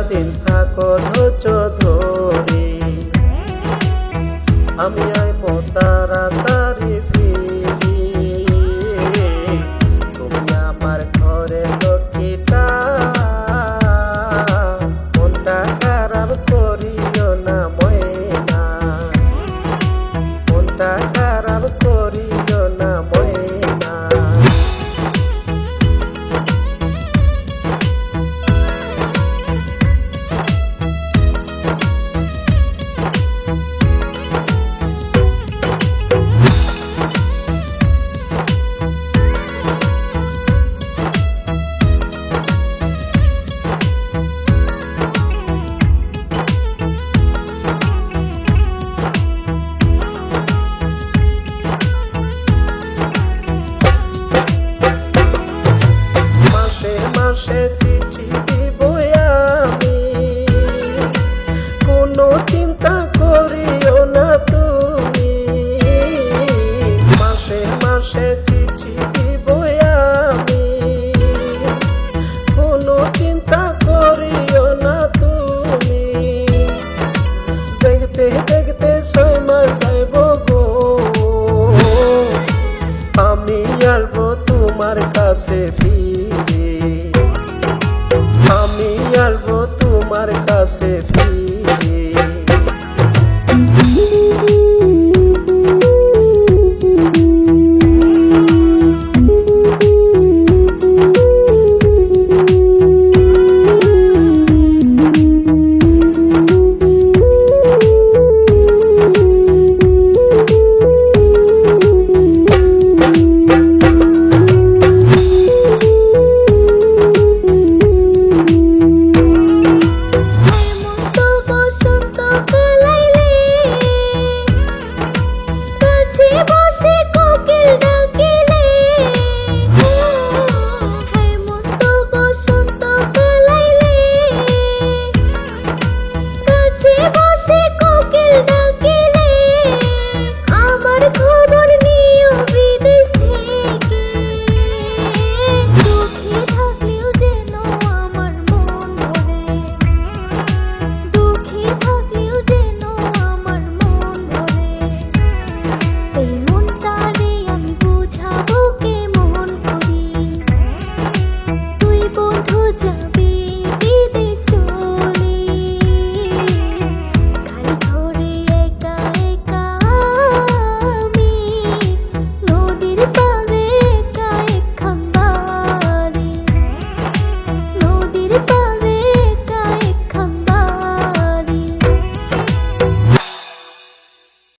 দিন থাকো ধৈর্য ধরে, আমি আইব তাড়াতাড়ি ফিরি। তুমি আমার ঘরে লক্ষ্মীটা, মনটা খারাপ করিও না ময়না, মনটা খারাপ করিও না ময়না। মাসে চিঠি দিব আমি, কোনো চিন্তা করিও না তুমি। মাসে মাসে চিঠি দিব আমি, কোনো চিন্তা করিও না তুমি। দেখতে দেখতে 6 মাস যাইব গো, আমি আসবো তোমার কাছে।